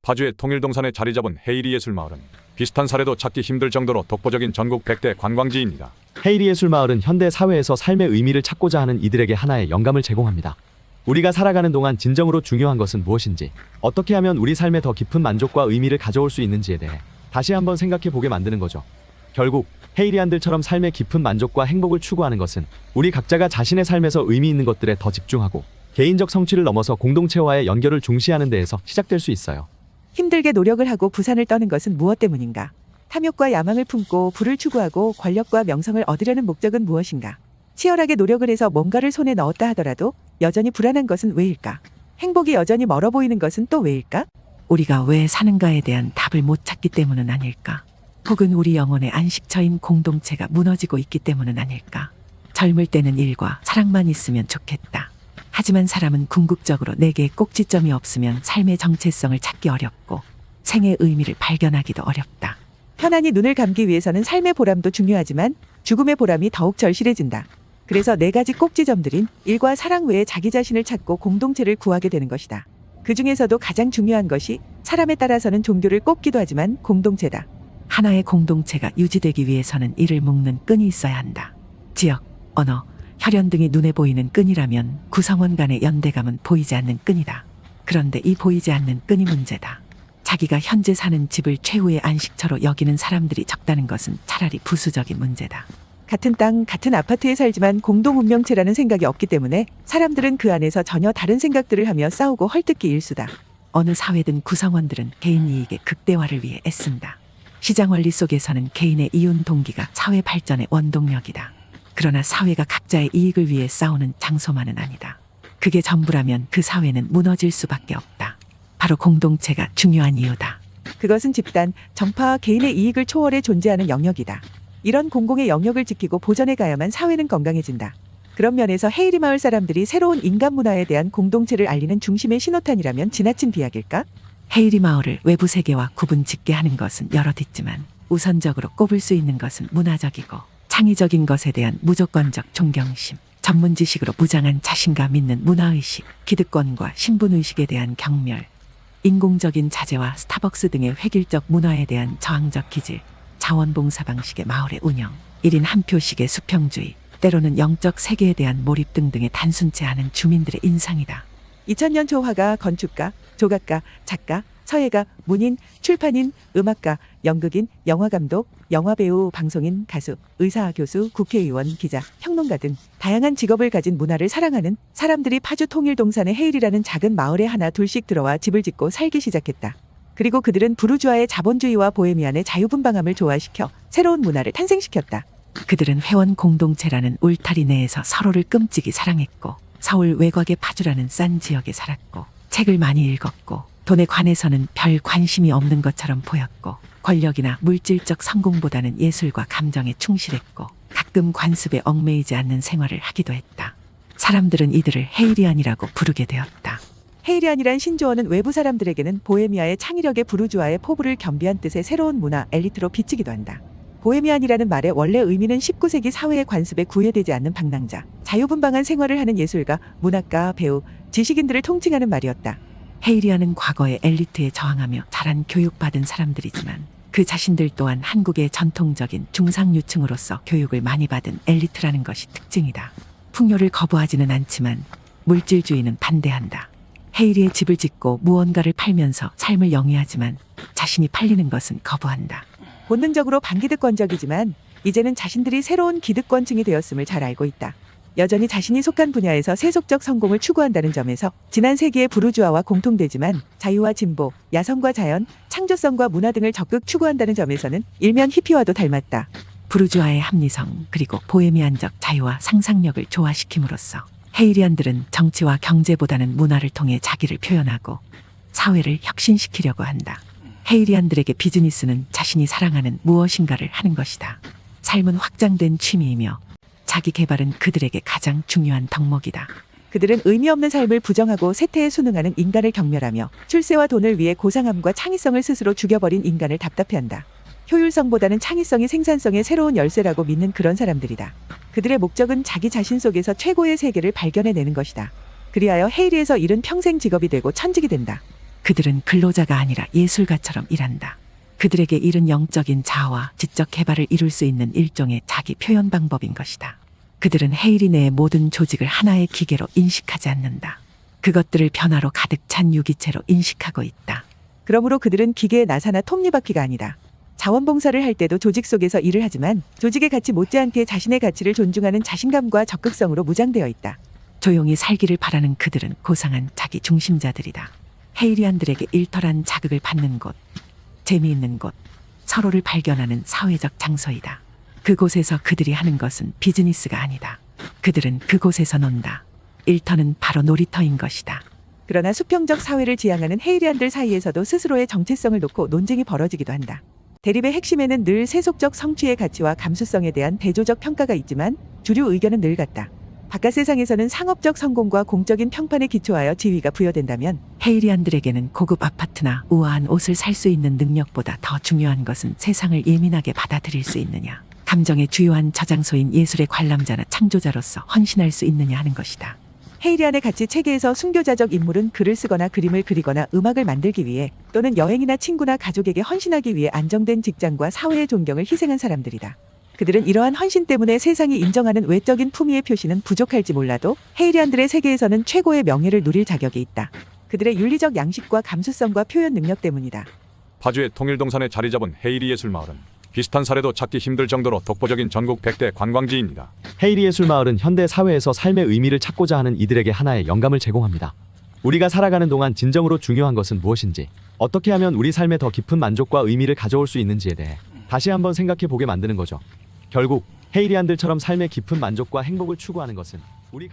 파주의 통일동산에 자리 잡은 헤이리 예술마을은 비슷한 사례도 찾기 힘들 정도로 독보적인 전국 100대 관광지입니다. 헤이리 예술마을은 현대 사회에서 삶의 의미를 찾고자 하는 이들에게 하나의 영감을 제공합니다. 우리가 살아가는 동안 진정으로 중요한 것은 무엇인지, 어떻게 하면 우리 삶에 더 깊은 만족과 의미를 가져올 수 있는지에 대해 다시 한번 생각해 보게 만드는 거죠. 결국 헤이리안들처럼 삶의 깊은 만족과 행복을 추구하는 것은 우리 각자가 자신의 삶에서 의미 있는 것들에 더 집중하고 개인적 성취를 넘어서 공동체와의 연결을 중시하는 데에서 시작될 수 있어요. 힘들게 노력을 하고 부산을 떠는 것은 무엇 때문인가? 탐욕과 야망을 품고 부를 추구하고 권력과 명성을 얻으려는 목적은 무엇인가? 치열하게 노력을 해서 뭔가를 손에 넣었다 하더라도 여전히 불안한 것은 왜일까? 행복이 여전히 멀어 보이는 것은 또 왜일까? 우리가 왜 사는가에 대한 답을 못 찾기 때문은 아닐까? 혹은 우리 영혼의 안식처인 공동체가 무너지고 있기 때문은 아닐까? 젊을 때는 일과 사랑만 있으면 좋겠다. 하지만 사람은 궁극적으로 내게 꼭지점이 없으면 삶의 정체성을 찾기 어렵고 생의 의미를 발견하기도 어렵다. 편안히 눈을 감기 위해서는 삶의 보람도 중요하지만 죽음의 보람이 더욱 절실해진다. 그래서 4가지 꼭지점들인 일과 사랑 외에 자기 자신을 찾고 공동체를 구하게 되는 것이다. 그 중에서도 가장 중요한 것이 사람에 따라서는 종교를 꼽기도 하지만 공동체다. 하나의 공동체가 유지되기 위해서는 이를 묶는 끈이 있어야 한다. 지역, 언어, 혈연 등이 눈에 보이는 끈이라면 구성원 간의 연대감은 보이지 않는 끈이다. 그런데 이 보이지 않는 끈이 문제다. 자기가 현재 사는 집을 최후의 안식처로 여기는 사람들이 적다는 것은 차라리 부수적인 문제다. 같은 땅, 같은 아파트에 살지만 공동운명체라는 생각이 없기 때문에 사람들은 그 안에서 전혀 다른 생각들을 하며 싸우고 헐뜯기 일수다. 어느 사회든 구성원들은 개인 이익의 극대화를 위해 애쓴다. 시장 원리 속에서는 개인의 이윤 동기가 사회 발전의 원동력이다. 그러나 사회가 각자의 이익을 위해 싸우는 장소만은 아니다. 그게 전부라면 그 사회는 무너질 수밖에 없다. 바로 공동체가 중요한 이유다. 그것은 집단, 정파와 개인의 이익을 초월해 존재하는 영역이다. 이런 공공의 영역을 지키고 보전해 가야만 사회는 건강해진다. 그런 면에서 헤이리 마을 사람들이 새로운 인간 문화에 대한 공동체를 알리는 중심의 신호탄이라면 지나친 비약일까? 헤이리 마을을 외부 세계와 구분 짓게 하는 것은 여럿 있지만 우선적으로 꼽을 수 있는 것은 문화적이고 창의적인 것에 대한 무조건적 존경심, 전문 지식으로 무장한 자신감 있는 문화의식, 기득권과 신분의식에 대한 경멸, 인공적인 자재와 스타벅스 등의 획일적 문화에 대한 저항적 기질, 자원봉사 방식의 마을의 운영, 1인 한 표식의 수평주의, 때로는 영적 세계에 대한 몰입 등등의 단순치 않은 주민들의 인상이다. 2000년 초 화가, 건축가, 조각가, 작가, 서예가, 문인, 출판인, 음악가, 연극인, 영화감독, 영화배우, 방송인, 가수, 의사, 교수, 국회의원, 기자, 평론가 등 다양한 직업을 가진 문화를 사랑하는 사람들이 파주 통일동산의 헤일이라는 작은 마을에 하나 둘씩 들어와 집을 짓고 살기 시작했다. 그리고 그들은 부르주아의 자본주의와 보헤미안의 자유분방함을 조화시켜 새로운 문화를 탄생시켰다. 그들은 회원 공동체라는 울타리 내에서 서로를 끔찍이 사랑했고 서울 외곽의 파주라는 싼 지역에 살았고 책을 많이 읽었고 돈에 관해서는 별 관심이 없는 것처럼 보였고 권력이나 물질적 성공보다는 예술과 감정에 충실했고 가끔 관습에 얽매이지 않는 생활을 하기도 했다. 사람들은 이들을 헤이리안이라고 부르게 되었다. 헤이리안이란 신조어는 외부 사람들에게는 보헤미아의 창의력의 부르주아의 포부를 겸비한 뜻의 새로운 문화, 엘리트로 비치기도 한다. 보헤미안이라는 말의 원래 의미는 19세기 사회의 관습에 구애되지 않는 방랑자, 자유분방한 생활을 하는 예술가, 문학가, 배우, 지식인들을 통칭하는 말이었다. 헤이리안은 과거의 엘리트에 저항하며 자란 교육받은 사람들이지만 그 자신들 또한 한국의 전통적인 중상류층으로서 교육을 많이 받은 엘리트라는 것이 특징이다. 풍요를 거부하지는 않지만 물질주의는 반대한다. 헤이리의 집을 짓고 무언가를 팔면서 삶을 영위하지만 자신이 팔리는 것은 거부한다. 본능적으로 반기득권적이지만 이제는 자신들이 새로운 기득권층이 되었음을 잘 알고 있다. 여전히 자신이 속한 분야에서 세속적 성공을 추구한다는 점에서 지난 세기의 부르주아와 공통되지만 자유와 진보, 야성과 자연, 창조성과 문화 등을 적극 추구한다는 점에서는 일면 히피와도 닮았다. 부르주아의 합리성 그리고 보헤미안적 자유와 상상력을 조화시킴으로써 헤이리안들은 정치와 경제보다는 문화를 통해 자기를 표현하고 사회를 혁신시키려고 한다. 헤이리안들에게 비즈니스는 자신이 사랑하는 무엇인가를 하는 것이다. 삶은 확장된 취미이며 자기 개발은 그들에게 가장 중요한 덕목이다. 그들은 의미 없는 삶을 부정하고 세태에 순응하는 인간을 경멸하며 출세와 돈을 위해 고상함과 창의성을 스스로 죽여버린 인간을 답답해한다. 효율성보다는 창의성이 생산성의 새로운 열쇠라고 믿는 그런 사람들이다. 그들의 목적은 자기 자신 속에서 최고의 세계를 발견해내는 것이다. 그리하여 헤이리에서 일은 평생 직업이 되고 천직이 된다. 그들은 근로자가 아니라 예술가처럼 일한다. 그들에게 일은 영적인 자아와 지적 개발을 이룰 수 있는 일종의 자기 표현 방법인 것이다. 그들은 헤이리 내의 모든 조직을 하나의 기계로 인식하지 않는다. 그것들을 변화로 가득 찬 유기체로 인식하고 있다. 그러므로 그들은 기계의 나사나 톱니바퀴가 아니다. 자원봉사를 할 때도 조직 속에서 일을 하지만 조직의 가치 못지않게 자신의 가치를 존중하는 자신감과 적극성으로 무장되어 있다. 조용히 살기를 바라는 그들은 고상한 자기 중심자들이다. 헤이리안들에게 일터란 자극을 받는 곳, 재미있는 곳, 서로를 발견하는 사회적 장소이다. 그곳에서 그들이 하는 것은 비즈니스가 아니다. 그들은 그곳에서 논다. 일터는 바로 놀이터인 것이다. 그러나 수평적 사회를 지향하는 헤이리안들 사이에서도 스스로의 정체성을 놓고 논쟁이 벌어지기도 한다. 대립의 핵심에는 늘 세속적 성취의 가치와 감수성에 대한 대조적 평가가 있지만 주류 의견은 늘 같다. 바깥 세상에서는 상업적 성공과 공적인 평판에 기초하여 지위가 부여된다면 헤이리안들에게는 고급 아파트나 우아한 옷을 살 수 있는 능력보다 더 중요한 것은 세상을 예민하게 받아들일 수 있느냐, 감정의 주요한 저장소인 예술의 관람자나 창조자로서 헌신할 수 있느냐 하는 것이다. 헤이리안의 가치 체계에서 순교자적 인물은 글을 쓰거나 그림을 그리거나 음악을 만들기 위해 또는 여행이나 친구나 가족에게 헌신하기 위해 안정된 직장과 사회의 존경을 희생한 사람들이다. 그들은 이러한 헌신 때문에 세상이 인정하는 외적인 품위의 표시는 부족할지 몰라도 헤이리안들의 세계에서는 최고의 명예를 누릴 자격이 있다. 그들의 윤리적 양식과 감수성과 표현 능력 때문이다. 파주의 통일동산에 자리 잡은 헤이리 예술마을은 비슷한 사례도 찾기 힘들 정도로 독보적인 전국 100대 관광지입니다. 헤이리 예술마을은 현대 사회에서 삶의 의미를 찾고자 하는 이들에게 하나의 영감을 제공합니다. 우리가 살아가는 동안 진정으로 중요한 것은 무엇인지, 어떻게 하면 우리 삶에 더 깊은 만족과 의미를 가져올 수 있는지에 대해 다시 한번 생각해 보게 만드는 거죠. 결국 헤이리안들처럼 삶의 깊은 만족과 행복을 추구하는 것은 우리